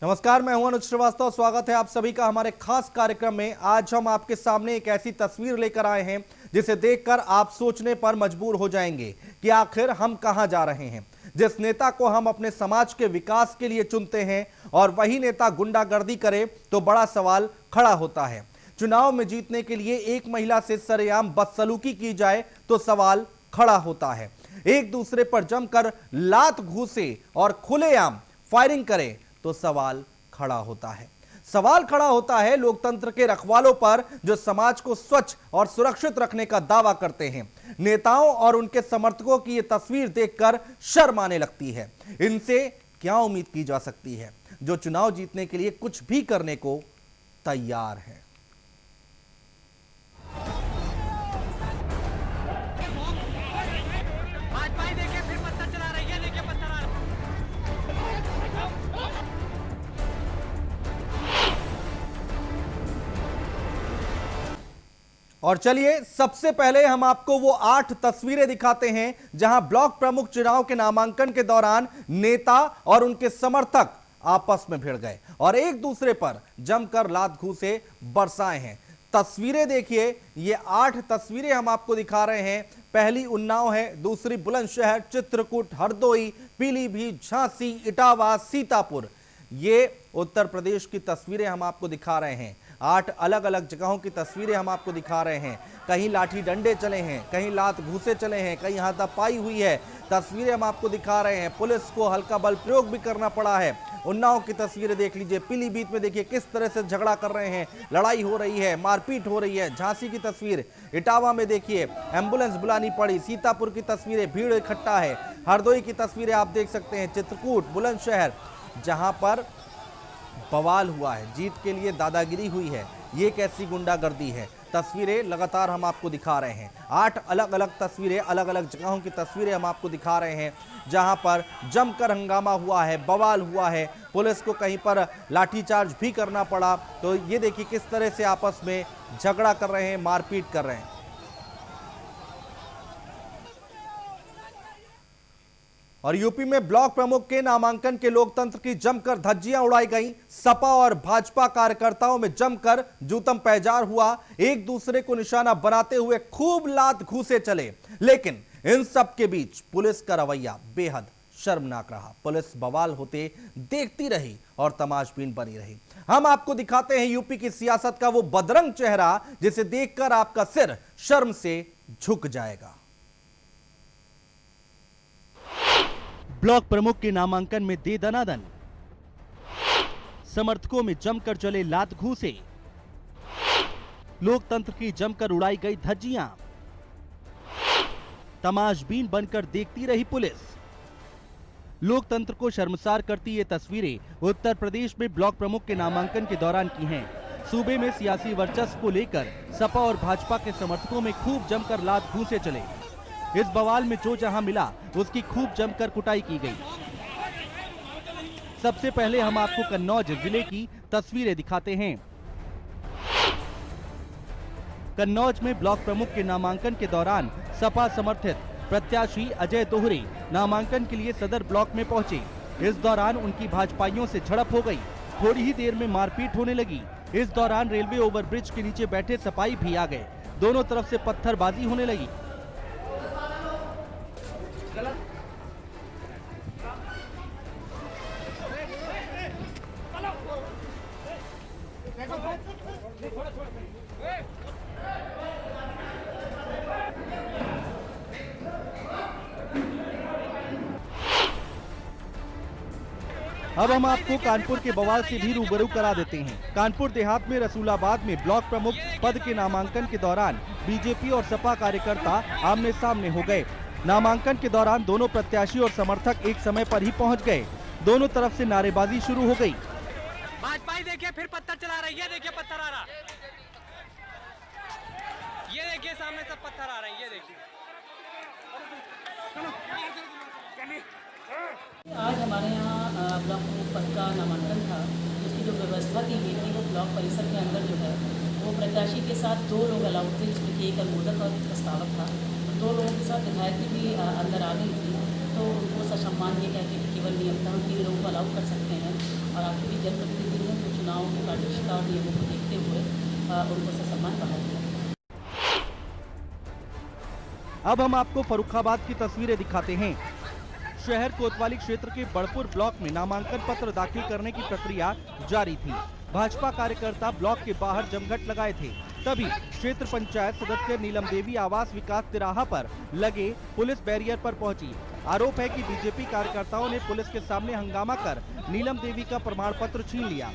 नमस्कार, मैं हूं अनुज श्रीवास्तव। स्वागत है आप सभी का हमारे खास कार्यक्रम में। आज हम आपके सामने एक ऐसी तस्वीर लेकर आए हैं जिसे देखकर आप सोचने पर मजबूर हो जाएंगे कि आखिर हम कहां जा रहे हैं। जिस नेता को हम अपने समाज के विकास के लिए चुनते हैं और वही नेता गुंडागर्दी करे तो बड़ा सवाल खड़ा होता है। चुनाव में जीतने के लिए एक महिला से सरेआम बदसलूकी की जाए तो सवाल खड़ा होता है। एक दूसरे पर जमकर लात घूसे और खुलेआम फायरिंग करे तो सवाल खड़ा होता है। सवाल खड़ा होता है लोकतंत्र के रखवालों पर जो समाज को स्वच्छ और सुरक्षित रखने का दावा करते हैं। नेताओं और उनके समर्थकों की यह तस्वीर देखकर शर्म आने लगती है। इनसे क्या उम्मीद की जा सकती है जो चुनाव जीतने के लिए कुछ भी करने को तैयार है। और चलिए सबसे पहले हम आपको वो 8 तस्वीरें दिखाते हैं जहां ब्लॉक प्रमुख चुनाव के नामांकन के दौरान नेता और उनके समर्थक आपस में भिड़ गए और एक दूसरे पर जमकर लात घूसे बरसाए हैं। तस्वीरें देखिए, ये 8 तस्वीरें हम आपको दिखा रहे हैं। पहली उन्नाव है, दूसरी बुलंदशहर, चित्रकूट, हरदोई, पीलीभीत, झांसी, इटावा, सीतापुर। ये उत्तर प्रदेश की तस्वीरें हम आपको दिखा रहे हैं। 8 अलग अलग जगहों की तस्वीरें हम आपको दिखा रहे हैं। कहीं लाठी डंडे चले हैं, कहीं लात घूसे चले हैं, कहीं हाथापाई हुई है। तस्वीरें हम आपको दिखा रहे हैं। पुलिस को हल्का बल प्रयोग भी करना पड़ा है। उन्नाव की तस्वीरें देख लीजिए। पीलीभीत में देखिए किस तरह से झगड़ा कर रहे हैं, लड़ाई हो रही है, मारपीट हो रही है। झांसी की तस्वीर, इटावा में देखिए एम्बुलेंस बुलानी पड़ी। सीतापुर की तस्वीरें, भीड़ इकट्ठा है। हरदोई की तस्वीरें आप देख सकते हैं। चित्रकूट, बुलंदशहर, जहां पर बवाल हुआ है, जीत के लिए दादागिरी हुई है। ये कैसी गुंडागर्दी है। तस्वीरें लगातार हम आपको दिखा रहे हैं। 8 अलग अलग तस्वीरें, अलग अलग जगहों की तस्वीरें हम आपको दिखा रहे हैं जहां पर जमकर हंगामा हुआ है, बवाल हुआ है। पुलिस को कहीं पर लाठीचार्ज भी करना पड़ा। तो ये देखिए किस तरह से आपस में झगड़ा कर रहे हैं, मारपीट कर रहे हैं। और यूपी में ब्लॉक प्रमुख के नामांकन के लोकतंत्र की जमकर धज्जियां उड़ाई गई। सपा और भाजपा कार्यकर्ताओं में जमकर जूतम पैजार हुआ। एक दूसरे को निशाना बनाते हुए खूब लात घूसे चले। लेकिन इन सब के बीच पुलिस का रवैया बेहद शर्मनाक रहा। पुलिस बवाल होते देखती रही और तमाशबीन बनी रही। हम आपको दिखाते हैं यूपी की सियासत का वो बदरंग चेहरा जिसे देखकर आपका सिर शर्म से झुक जाएगा। ब्लॉक प्रमुख के नामांकन में दे दनादन, समर्थकों में जमकर चले लात घूसे, लोकतंत्र की जमकर उड़ाई गई धज्जियां, तमाशबीन बनकर देखती रही पुलिस। लोकतंत्र को शर्मसार करती ये तस्वीरें उत्तर प्रदेश में ब्लॉक प्रमुख के नामांकन के दौरान की हैं। सूबे में सियासी वर्चस्व को लेकर सपा और भाजपा के समर्थकों में खूब जमकर लात घूसे चले। इस बवाल में जो जहां मिला उसकी खूब जमकर कुटाई की गई। सबसे पहले हम आपको कन्नौज जिले की तस्वीरें दिखाते हैं। कन्नौज में ब्लॉक प्रमुख के नामांकन के दौरान सपा समर्थित प्रत्याशी अजय दोहरे नामांकन के लिए सदर ब्लॉक में पहुंचे। इस दौरान उनकी भाजपाइयों से झड़प हो गई। थोड़ी ही देर में मारपीट होने लगी। इस दौरान रेलवे ओवरब्रिज के नीचे बैठे सिपाही भी आ गए। दोनों तरफ से पत्थरबाजी होने लगी। अब हम आपको कानपुर के बवाल से भी रूबरू करा देते हैं। कानपुर देहात में रसूलाबाद में ब्लॉक प्रमुख पद के नामांकन के दौरान बीजेपी और सपा कार्यकर्ता आमने सामने हो गए। नामांकन के दौरान दोनों प्रत्याशी और समर्थक एक समय पर ही पहुंच गए। दोनों तरफ से नारेबाजी शुरू हो गई। भाजपा देखिए फिर पत्थर चला रहा है। ये देखिए पत्थर आ रहा, ये देखिए सामने सब पत्थर आ रहे हैं। ये देखिए आज हमारे यहाँ ब्लॉक प्रमुख पद का नामांकन था, जिसकी जो व्यवस्था की गई थी वो ब्लॉक परिसर के अंदर जो है वो प्रत्याशी के साथ 2 लोग अलाउड थे, जिसमें कि एक अनुमोदक और एक प्रस्तावक था। 2 लोगों के साथ विधायक भी अंदर आ गई थी। तो उनको ससम्मान ये कहते कि केवल नियमतः 3 लोगों को अलाउ कर सकते हैं। और आपके भी जनप्रतिनिधि हैं तो चुनाव की पारदर्शिता और नियमों को देखते हुए उनको ससम्मान बहाल किया। अब हम आपको फर्रुखाबाद की तस्वीरें दिखाते हैं। शहर कोतवाली क्षेत्र के बड़पुर ब्लॉक में नामांकन पत्र दाखिल करने की प्रक्रिया जारी थी। भाजपा कार्यकर्ता ब्लॉक के बाहर जमघट लगाए थे। तभी क्षेत्र पंचायत सदस्य नीलम देवी आवास विकास तिराहा पर लगे पुलिस बैरियर पर पहुंची। आरोप है कि बीजेपी कार्यकर्ताओं ने पुलिस के सामने हंगामा कर नीलम देवी का प्रमाण पत्र छीन लिया।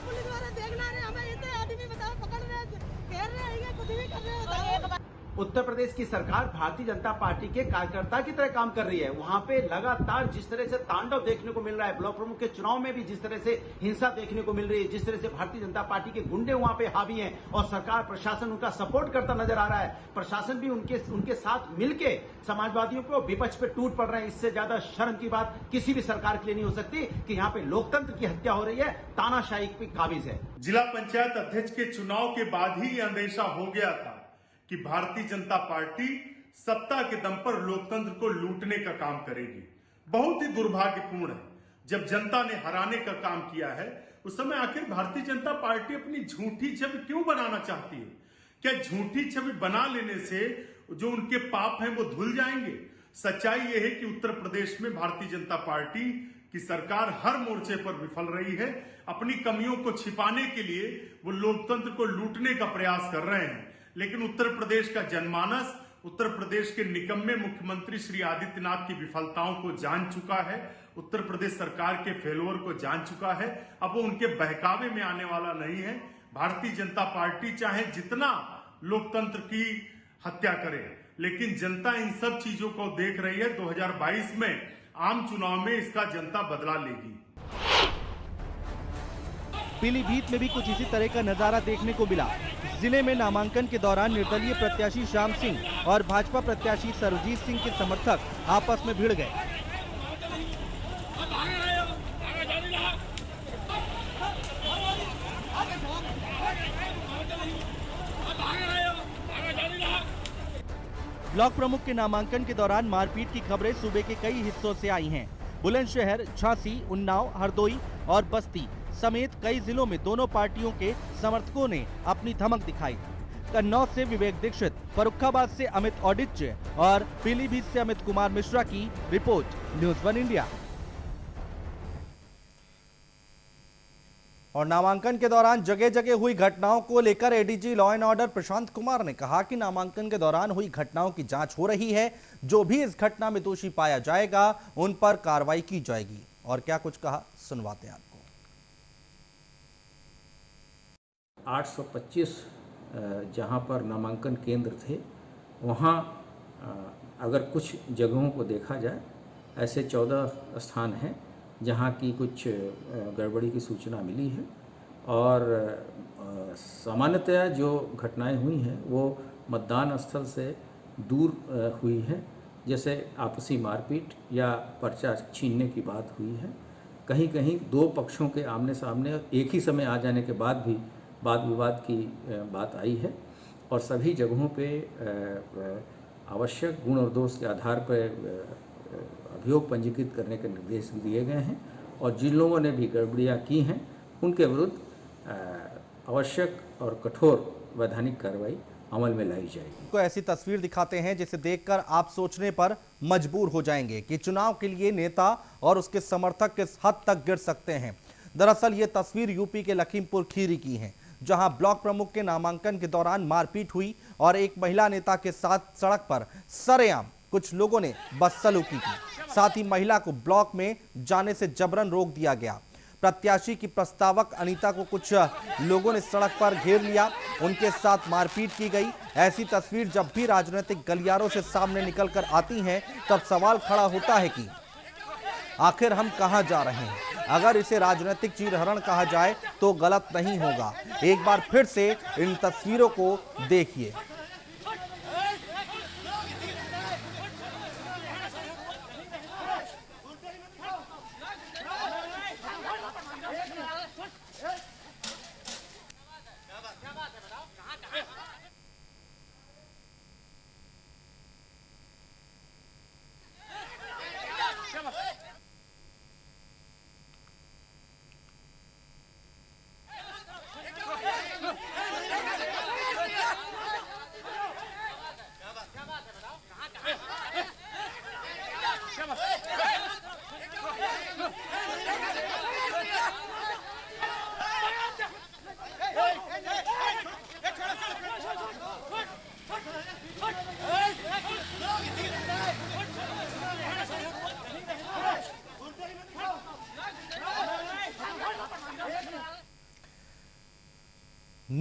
पुलिस वाले देखना रहे हमें इतने आदमी बताओ पकड़ रहे घेर रहे हैं कुछ भी कर रहे हो। उत्तर प्रदेश की सरकार भारतीय जनता पार्टी के कार्यकर्ता की तरह काम कर रही है। वहां पे लगातार जिस तरह से तांडव देखने को मिल रहा है, ब्लॉक प्रमुख के चुनाव में भी जिस तरह से हिंसा देखने को मिल रही है, जिस तरह से भारतीय जनता पार्टी के गुंडे वहां पे हावी हैं और सरकार प्रशासन उनका सपोर्ट करता नजर आ रहा है। प्रशासन भी उनके साथ मिलके समाजवादियों को विपक्ष पे टूट पड़ रहे हैं। इससे ज्यादा शर्म की बात किसी भी सरकार के लिए नहीं हो सकती कि यहाँ पे लोकतंत्र की हत्या हो रही है, तानाशाही पे काबिज है। जिला पंचायत अध्यक्ष के चुनाव के बाद ही अंदेशा हो गया था कि भारतीय जनता पार्टी सत्ता के दम पर लोकतंत्र को लूटने का काम करेगी। बहुत ही दुर्भाग्यपूर्ण है, जब जनता ने हराने का काम किया है उस समय आखिर भारतीय जनता पार्टी अपनी झूठी छवि क्यों बनाना चाहती है? क्या झूठी छवि बना लेने से जो उनके पाप हैं वो धुल जाएंगे? सच्चाई ये है कि उत्तर प्रदेश में भारतीय जनता पार्टी की सरकार हर मोर्चे पर विफल रही है। अपनी कमियों को छिपाने के लिए वो लोकतंत्र को लूटने का प्रयास कर रहे हैं। लेकिन उत्तर प्रदेश का जनमानस उत्तर प्रदेश के निकम्मे मुख्यमंत्री श्री आदित्यनाथ की विफलताओं को जान चुका है, उत्तर प्रदेश सरकार के फेलोर को जान चुका है। अब वो उनके बहकावे में आने वाला नहीं है। भारतीय जनता पार्टी चाहे जितना लोकतंत्र की हत्या करे, लेकिन जनता इन सब चीजों को देख रही है। 2022 में आम चुनाव में इसका जनता बदला लेगी। पीलीभीत में भी कुछ इसी तरह का नजारा देखने को मिला। जिले में नामांकन के दौरान निर्दलीय प्रत्याशी श्याम सिंह और भाजपा प्रत्याशी सरजीत सिंह के समर्थक आपस में भिड़ गए। ब्लॉक प्रमुख के नामांकन के दौरान मारपीट की खबरें सूबे के कई हिस्सों से आई हैं। बुलंदशहर, झांसी, उन्नाव, हरदोई और बस्ती समेत कई जिलों में दोनों पार्टियों के समर्थकों ने अपनी धमक दिखाई। कन्नौज से विवेक दीक्षित, फर्रुखाबाद से अमित औडिच्य और पीलीभीत से अमित कुमार मिश्रा की रिपोर्ट, न्यूज़ 1 इंडिया। और नामांकन के दौरान जगह जगह हुई घटनाओं को लेकर ADG law and order Prashant Kumar ने कहा कि नामांकन के दौरान हुई घटनाओं की जांच हो रही है। जो भी इस घटना में दोषी पाया जाएगा उन पर कार्रवाई की जाएगी। और क्या कुछ कहा, सुनवाते हैं आपको। 825 जहाँ पर नामांकन केंद्र थे, वहाँ अगर कुछ जगहों को देखा जाए, ऐसे 14 स्थान हैं जहाँ की कुछ गड़बड़ी की सूचना मिली है। और सामान्यतया जो घटनाएं हुई हैं वो मतदान स्थल से दूर हुई है, जैसे आपसी मारपीट या पर्चा छीनने की बात हुई है। कहीं कहीं दो पक्षों के आमने सामने एक ही समय आ जाने के बाद भी वाद विवाद की बात आई है। और सभी जगहों पे आवश्यक गुण और दोष के आधार पर अभियोग पंजीकृत करने के निर्देश दिए गए हैं। और जिन लोगों ने भी गड़बड़ियाँ की हैं उनके विरुद्ध आवश्यक और कठोर वैधानिक कार्रवाई अमल में लाई जाएगी। को ऐसी तस्वीर दिखाते हैं जिसे देखकर आप सोचने पर मजबूर हो जाएंगे कि चुनाव के लिए नेता और उसके समर्थक किस हद तक गिर सकते हैं। दरअसल ये तस्वीर यूपी के लखीमपुर खीरी की है, जहां ब्लॉक प्रमुख के नामांकन के दौरान मारपीट हुई और एक महिला नेता के साथ सड़क पर सरेआम कुछ लोगों ने बदसलूकी की। साथ ही महिला को ब्लॉक में जाने से जबरन रोक दिया गया। प्रत्याशी की प्रस्तावक अनीता को कुछ लोगों ने सड़क पर घेर लिया, उनके साथ मारपीट की गई। ऐसी तस्वीर जब भी राजनीतिक गलियारों से सामने निकलकर आती हैं, तब सवाल खड़ा होता है कि आखिर हम कहां जा रहे हैं। अगर इसे राजनीतिक चीरहरण कहा जाए तो गलत नहीं होगा। एक बार फिर से इन तस्वीरों को देखिए।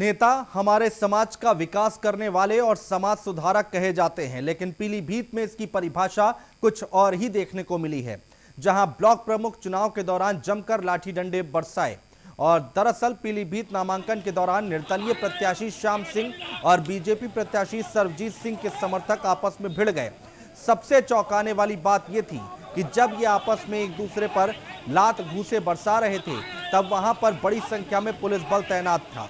नेता हमारे समाज का विकास करने वाले और समाज सुधारक कहे जाते हैं, लेकिन पीलीभीत में इसकी परिभाषा कुछ और ही देखने को मिली है, जहां ब्लॉक प्रमुख चुनाव के दौरान जमकर लाठी डंडे बरसाए। और दरअसल पीलीभीत नामांकन के दौरान निर्दलीय प्रत्याशी श्याम सिंह और बीजेपी प्रत्याशी सर्वजीत सिंह के समर्थक आपस में भिड़ गए। सबसे चौंकाने वाली बात यह थी कि जब ये आपस में एक दूसरे पर लात घूंसे बरसा रहे थे, तब वहां पर बड़ी संख्या में पुलिस बल तैनात था।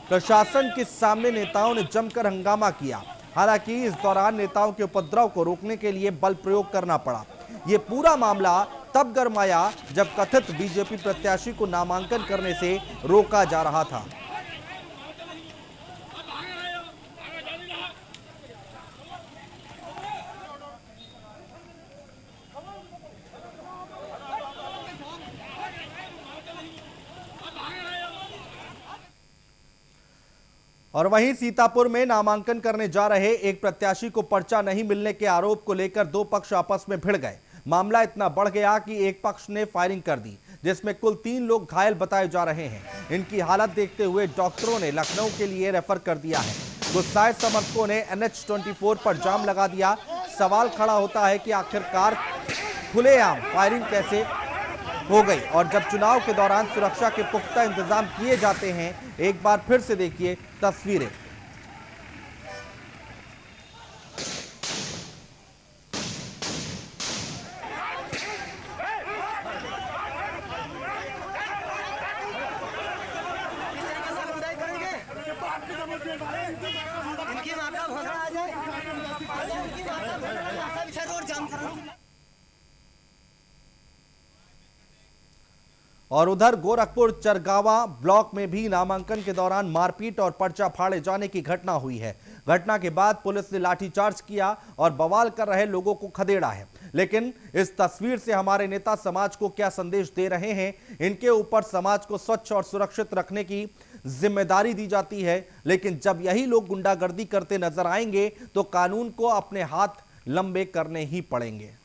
प्रशासन के सामने नेताओं ने जमकर हंगामा किया। हालांकि इस दौरान नेताओं के उपद्रव को रोकने के लिए बल प्रयोग करना पड़ा। यह पूरा मामला तब गरमाया जब कथित बीजेपी प्रत्याशी को नामांकन करने से रोका जा रहा था। और वहीं सीतापुर में नामांकन करने जा रहे एक प्रत्याशी को पर्चा नहीं मिलने के आरोप को लेकर दो पक्ष आपस में भिड़ गए। मामला इतना बढ़ गया कि एक पक्ष ने फायरिंग कर दी, जिसमें कुल 3 लोग घायल बताए जा रहे हैं। इनकी हालत देखते हुए डॉक्टरों ने लखनऊ के लिए रेफर कर दिया है। गुस्साए समर्थकों ने NH-24 पर जाम लगा दिया। सवाल खड़ा होता है कि आखिरकार खुलेआम फायरिंग कैसे हो गई, और जब चुनाव के दौरान सुरक्षा के पुख्ता इंतजाम किए जाते हैं। एक बार फिर से देखिए तस्वीरें। इनकी माता भगा आ जाए, इनकी माता भगा रोड जाम करो। और उधर गोरखपुर चरगावा ब्लॉक में भी नामांकन के दौरान मारपीट और पर्चा फाड़े जाने की घटना हुई है। घटना के बाद पुलिस ने लाठीचार्ज किया और बवाल कर रहे लोगों को खदेड़ा है। लेकिन इस तस्वीर से हमारे नेता समाज को क्या संदेश दे रहे हैं? इनके ऊपर समाज को स्वच्छ और सुरक्षित रखने की जिम्मेदारी दी जाती है, लेकिन जब यही लोग गुंडागर्दी करते नजर आएंगे तो कानून को अपने हाथ लंबे करने ही पड़ेंगे।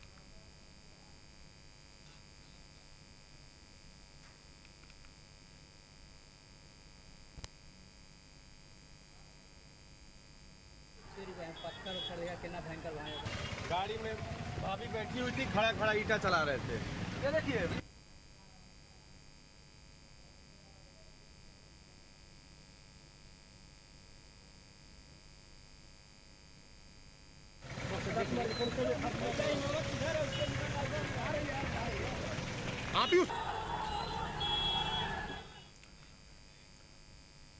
गाड़ी में भाभी बैठी हुई थी, खड़ा खड़ा ईटा चला रहे थे। ये देखिए आप ही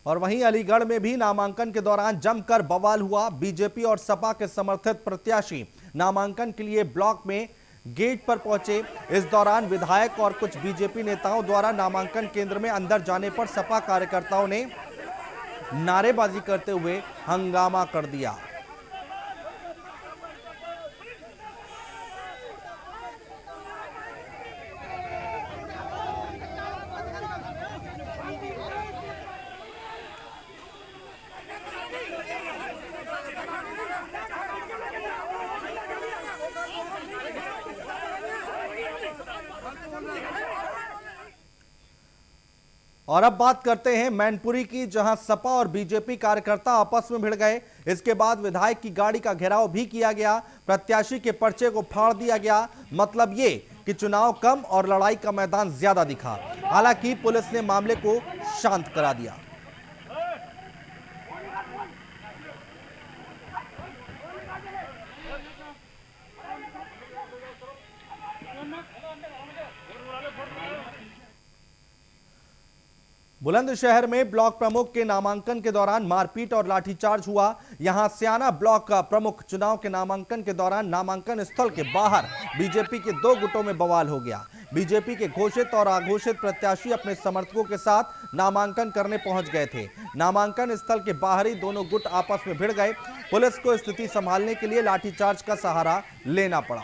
और वहीं अलीगढ़ में भी नामांकन के दौरान जमकर बवाल हुआ। बीजेपी और सपा के समर्थित प्रत्याशी नामांकन के लिए ब्लॉक में गेट पर पहुंचे। इस दौरान विधायक और कुछ बीजेपी नेताओं द्वारा नामांकन केंद्र में अंदर जाने पर सपा कार्यकर्ताओं ने नारेबाजी करते हुए हंगामा कर दिया। और अब बात करते हैं मैनपुरी की, जहां सपा और बीजेपी कार्यकर्ता आपस में भिड़ गए। इसके बाद विधायक की गाड़ी का घेराव भी किया गया। प्रत्याशी के पर्चे को फाड़ दिया गया। मतलब ये कि चुनाव कम और लड़ाई का मैदान ज्यादा दिखा। हालांकि पुलिस ने मामले को शांत करा दिया। बुलंदशहर में ब्लॉक प्रमुख के नामांकन के दौरान मारपीट और लाठीचार्ज हुआ। यहां स्याना ब्लॉक का प्रमुख चुनाव के नामांकन के दौरान नामांकन स्थल के बाहर बीजेपी के 2 गुटों में बवाल हो गया। बीजेपी के घोषित और अघोषित प्रत्याशी अपने समर्थकों के साथ नामांकन करने पहुंच गए थे। नामांकन स्थल के बाहर ही दोनों गुट आपस में भिड़ गए। पुलिस को स्थिति संभालने के लिए लाठीचार्ज का सहारा लेना पड़ा।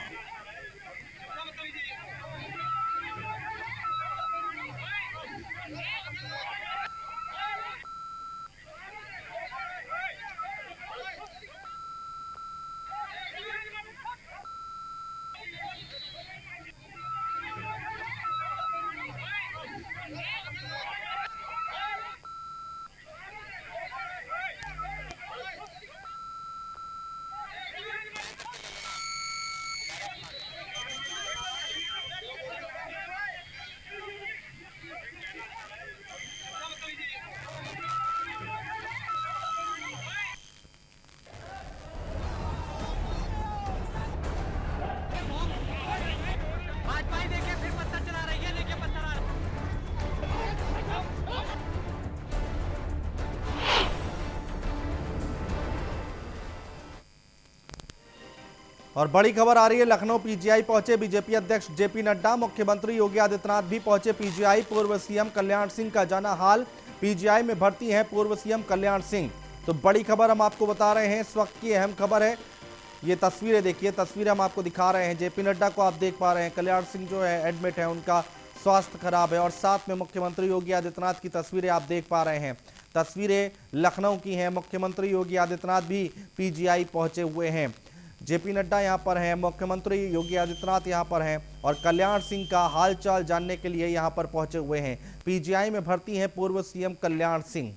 और बड़ी खबर आ रही है, लखनऊ पीजीआई पहुंचे बीजेपी अध्यक्ष जेपी नड्डा। मुख्यमंत्री योगी आदित्यनाथ भी पहुंचे पीजीआई। पूर्व सीएम कल्याण सिंह का जाना हाल, पीजीआई में भर्ती हैं पूर्व सीएम कल्याण सिंह। तो बड़ी खबर हम आपको बता रहे हैं, इस वक्त की अहम खबर है। ये तस्वीरें देखिए, तस्वीरें हम आपको दिखा रहे हैं। जेपी नड्डा को आप देख पा रहे हैं, कल्याण सिंह जो है एडमिट है, उनका स्वास्थ्य खराब है, और साथ में मुख्यमंत्री योगी आदित्यनाथ की तस्वीरें आप देख पा रहे हैं। तस्वीरें लखनऊ की हैं, मुख्यमंत्री योगी आदित्यनाथ भी पीजीआई पहुंचे हुए हैं। जेपी नड्डा यहां पर हैं, मुख्यमंत्री योगी आदित्यनाथ यहां पर हैं, और कल्याण सिंह का हालचाल जानने के लिए यहां पर पहुंचे हुए हैं। पीजीआई में भर्ती हैं पूर्व सीएम कल्याण सिंह।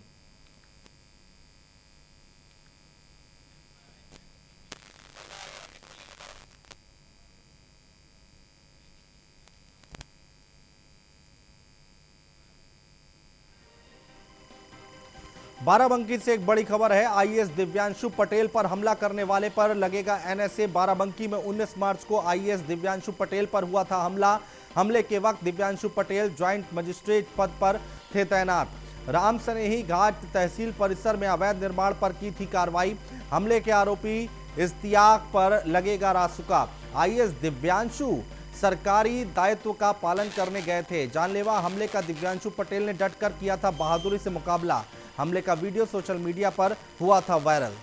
बाराबंकी से एक बड़ी खबर है, आईएएस दिव्यांशु पटेल पर हमला करने वाले पर लगेगा एनएसए। बाराबंकी में 19 मार्च को आईएएस दिव्यांशु पटेल पर हुआ था हमला। हमले के वक्त दिव्यांशु पटेल ज्वाइंट मजिस्ट्रेट पद पर थे तैनात। राम सनेही घाट तहसील परिसर में अवैध निर्माण पर की थी कार्रवाई। हमले के आरोपी इश्तियाक पर लगेगा रासुका। आईएएस दिव्यांशु सरकारी दायित्व का पालन करने गए थे। जानलेवा हमले का दिव्यांशु पटेल ने डटकर किया था बहादुरी से मुकाबला। हमले का वीडियो सोशल मीडिया पर हुआ था वायरल।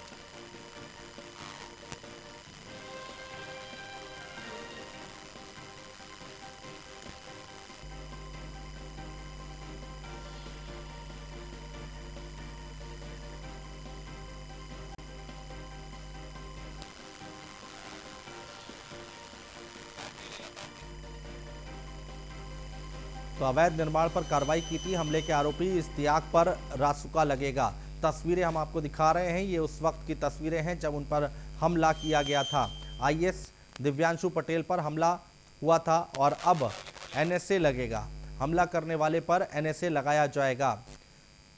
तो अवैध निर्माण पर कार्रवाई की थी। हमले के आरोपी इश्तियाक पर रासुका लगेगा। तस्वीरें हम आपको दिखा रहे हैं, ये उस वक्त की तस्वीरें हैं जब उन पर हमला किया गया था। आईएएस दिव्यांशु पटेल पर हमला हुआ था और अब एनएसए लगेगा। हमला करने वाले पर एनएसए लगाया जाएगा।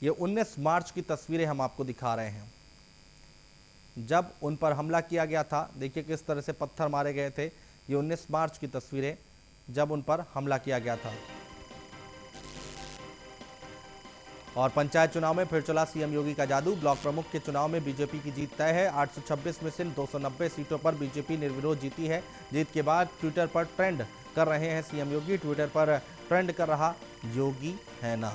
ये 19 मार्च की तस्वीरें हम आपको दिखा रहे हैं जब उन पर हमला किया गया था। देखिए किस तरह से पत्थर मारे गए थे। ये 19 मार्च की तस्वीरें जब उन पर हमला किया गया था। और पंचायत चुनाव में फिर चला सीएम योगी का जादू। ब्लॉक प्रमुख के चुनाव में बीजेपी की जीत तय है। 826 में से 290 सीटों पर बीजेपी निर्विरोध जीती है। जीत के बाद ट्विटर पर ट्रेंड कर रहे हैं सीएम योगी। ट्विटर पर ट्रेंड कर रहा योगी है ना।